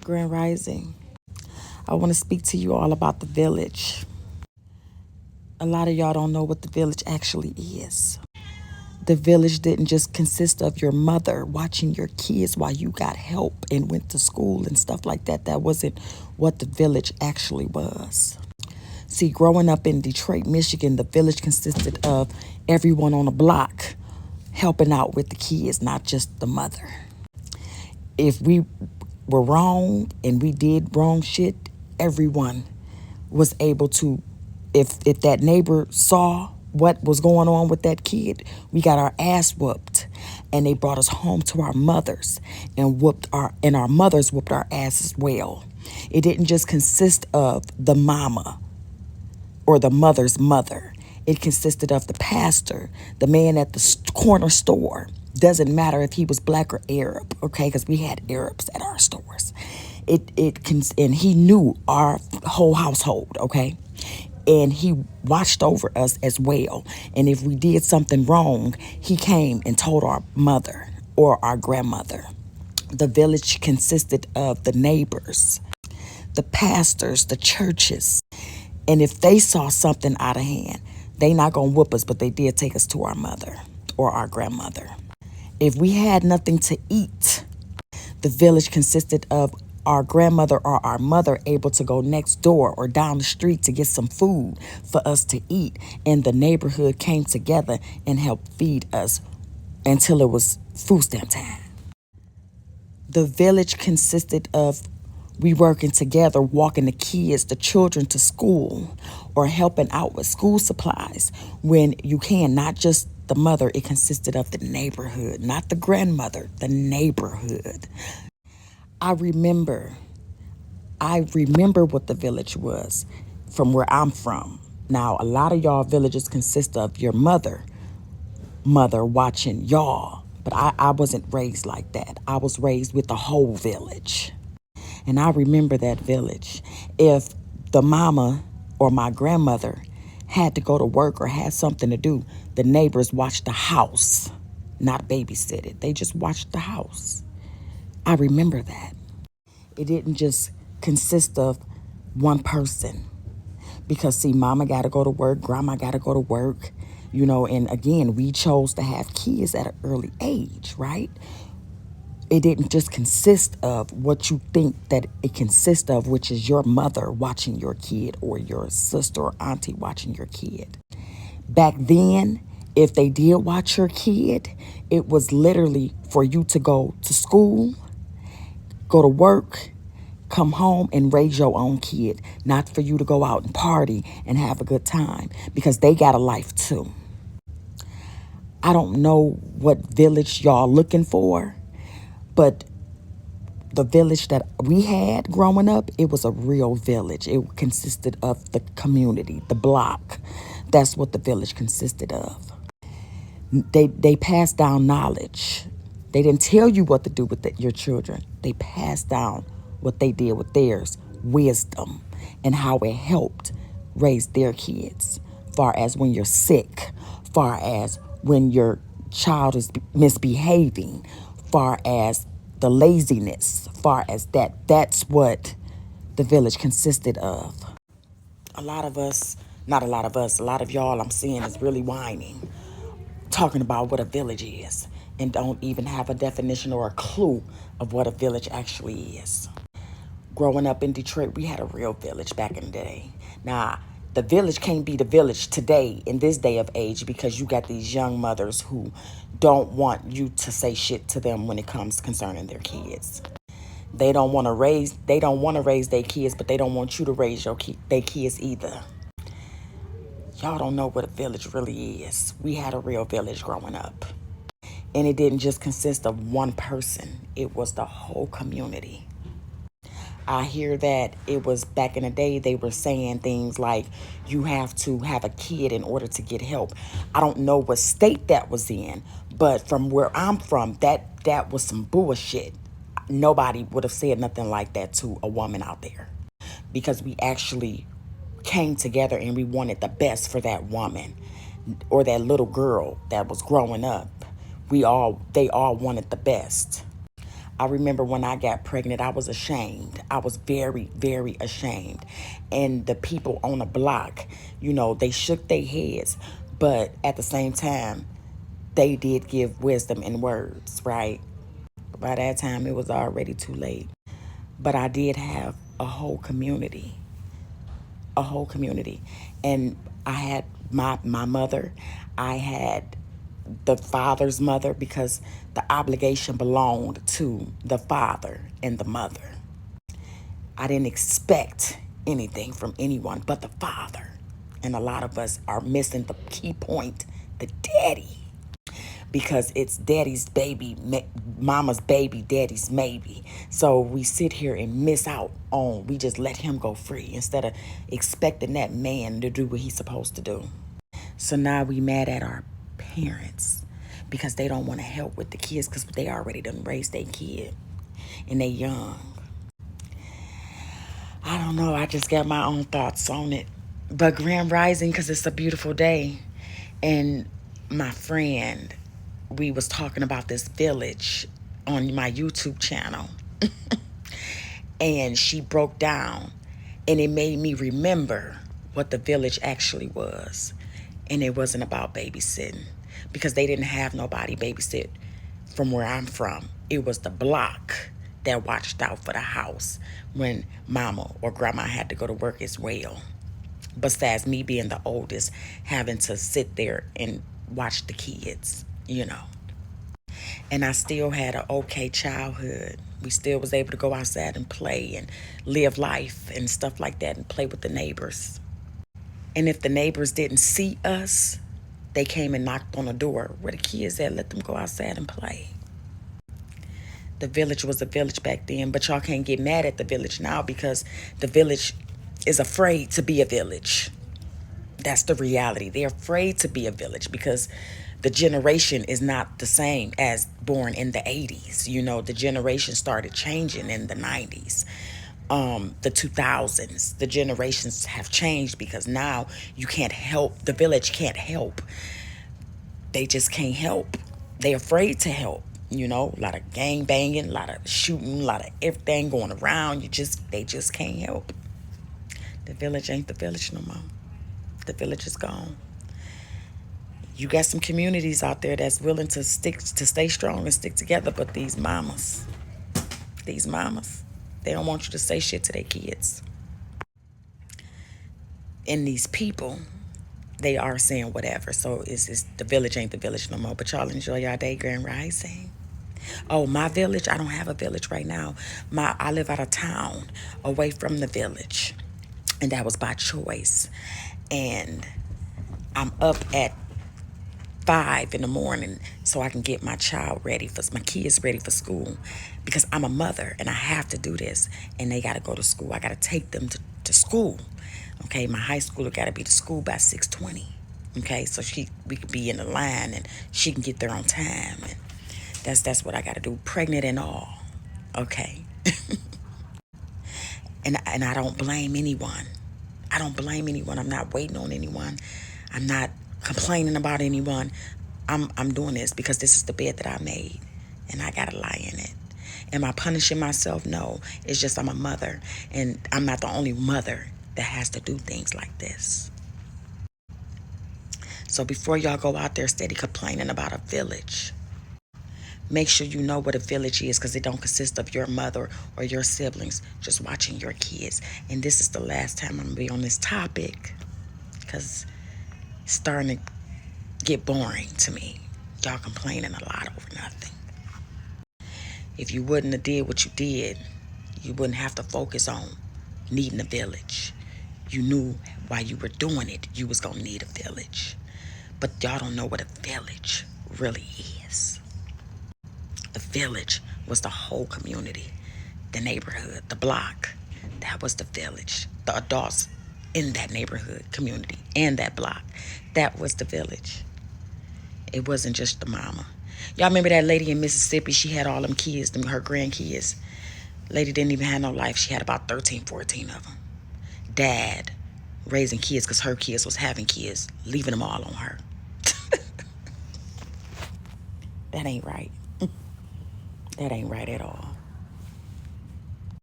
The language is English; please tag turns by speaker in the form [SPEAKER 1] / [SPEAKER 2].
[SPEAKER 1] Grand Rising. I want to speak to you all about the village. A lot of y'all don't know what the village actually is. The village didn't just consist of your mother watching your kids while you got help and went to school and stuff like that. That wasn't what the village actually was. See, growing up in Detroit, Michigan, the village consisted of everyone on the block helping out with the kids, not just the mother. If we were wrong and we did wrong shit, everyone was able to, if that neighbor saw what was going on with that kid, we got our ass whooped. And they brought us home to our mothers and our mothers whooped our ass as well. It didn't just consist of the mama or the mother's mother. It consisted of the pastor, the man at the corner store. Doesn't matter if he was black or Arab, okay? Because we had Arabs at our stores. And he knew our whole household, okay? And he watched over us as well. And if we did something wrong, he came and told our mother or our grandmother. The village consisted of the neighbors, the pastors, the churches. And if they saw something out of hand, they not gonna whoop us, but they did take us to our mother or our grandmother. If we had nothing to eat, the village consisted of our grandmother or our mother able to go next door or down the street to get some food for us to eat. And the neighborhood came together and helped feed us until it was food stamp time. The village consisted of we working together, walking the kids, the children to school, or helping out with school supplies when you can. Not just the mother, it consisted of the neighborhood, not the grandmother, the neighborhood. I remember what the village was from where I'm from. Now, a lot of y'all villages consist of your mother watching y'all, but I wasn't raised like that. I was raised with the whole village. And I remember that village. If the mama or my grandmother had to go to work or had something to do, the neighbors watched the house, not babysit it. They just watched the house. I remember that. It didn't just consist of one person. Because, see, mama got to go to work, grandma got to go to work, and again, we chose to have kids at an early age, right? It didn't just consist of what you think that it consists of, which is your mother watching your kid or your sister or auntie watching your kid. Back then, if they did watch your kid, it was literally for you to go to school, go to work, come home and raise your own kid, not for you to go out and party and have a good time, because they got a life too. I don't know what village y'all looking for, but the village that we had growing up, it was a real village. It consisted of the community, the block. That's what the village consisted of. They passed down knowledge. They didn't tell you what to do with your children. They passed down what they did with theirs, wisdom, and how it helped raise their kids. Far as when you're sick, far as when your child is misbehaving, far as the laziness, far as that. That's what the village consisted of. A lot of y'all I'm seeing is really whining, talking about what a village is, and don't even have a definition or a clue of what a village actually is. Growing up in Detroit, we had a real village back in the day. Now, the village can't be the village today in this day of age because you got these young mothers who don't want you to say shit to them when it comes concerning their kids. They don't want to raise their kids, but they don't want you to raise their kids either. Y'all don't know what a village really is. We had a real village growing up. And it didn't just consist of one person. It was the whole community. I hear that it was back in the day, they were saying things like you have to have a kid in order to get help. I don't know what state that was in, but from where I'm from, that was some bullshit. Nobody would have said nothing like that to a woman out there, because we actually came together and we wanted the best for that woman or that little girl that was growing up. They all wanted the best. I remember when I got pregnant, I was ashamed. I was very, very ashamed. And the people on the block, they shook their heads. But at the same time, they did give wisdom in words, right? By that time, it was already too late. But I did have a whole community. And I had my mother. I had the father's mother, because the obligation belonged to the father and the mother. I didn't expect anything from anyone but the father. And a lot of us are missing the key point, the daddy. Because it's daddy's baby, mama's baby, daddy's maybe. So we sit here and miss out on, we just let him go free instead of expecting that man to do what he's supposed to do. So now we mad at our parents because they don't want to help with the kids because they already done raised their kid and they young. I don't know. I just got my own thoughts on it. But Grand Rising, because it's a beautiful day. And my friend, we was talking about this village on my YouTube channel. And she broke down. And it made me remember what the village actually was. And it wasn't about babysitting. Because they didn't have nobody babysit from where I'm from. It was the block that watched out for the house when mama or grandma had to go to work as well. Besides me being the oldest, having to sit there and watch the kids. And I still had an okay childhood. We still was able to go outside and play and live life and stuff like that and play with the neighbors. And if the neighbors didn't see us, they came and knocked on the door. Where the kids at? Let them go outside and play. The village was a village back then, but y'all can't get mad at the village now because the village is afraid to be a village. That's the reality. They're afraid to be a village because the generation is not the same as born in the 80s. The generation started changing in the 90s, the 2000s. The generations have changed because now you can't help. The village can't help. They just can't help. They're afraid to help. A lot of gang banging, a lot of shooting, a lot of everything going around. They just can't help. The village ain't the village no more. The village is gone. You got some communities out there that's willing to stay strong and stick together, but these mamas, they don't want you to say shit to their kids. And these people, they are saying whatever. So it's the village ain't the village no more. But y'all enjoy y'all day, Grand Rising. Oh, my village, I don't have a village right now. I live out of town, away from the village. And that was by choice. And I'm up at 5 in the morning so I can get my kids ready for school, because I'm a mother and I have to do this, and they got to go to school. I got to take them to school. Okay, my high schooler got to be to school by 6:20. Okay, so we could be in the line and she can get there on time, and that's what I got to do, pregnant and all. Okay. and I don't blame anyone. I'm not waiting on anyone. I'm not complaining about anyone. I'm doing this because this is the bed that I made, and I gotta lie in it. Am I punishing myself? No. It's just I'm a mother, and I'm not the only mother that has to do things like this. So before y'all go out there steady complaining about a village, make sure you know what a village is, because it don't consist of your mother or your siblings just watching your kids. And this is the last time I'm gonna be on this topic, because it's starting to get boring to me. Y'all complaining a lot over nothing. If you wouldn't have did what you did, you wouldn't have to focus on needing a village. You knew while you were doing it, you was gonna need a village. But y'all don't know what a village really is. The village was the whole community, the neighborhood, the block. That was the village. The adults in that neighborhood, community, and that block. That was the village. It wasn't just the mama. Y'all remember that lady in Mississippi? She had all them kids, her grandkids. Lady didn't even have no life. She had about 13, 14 of them. Dad raising kids because her kids was having kids, leaving them all on her. That ain't right. That ain't right at all.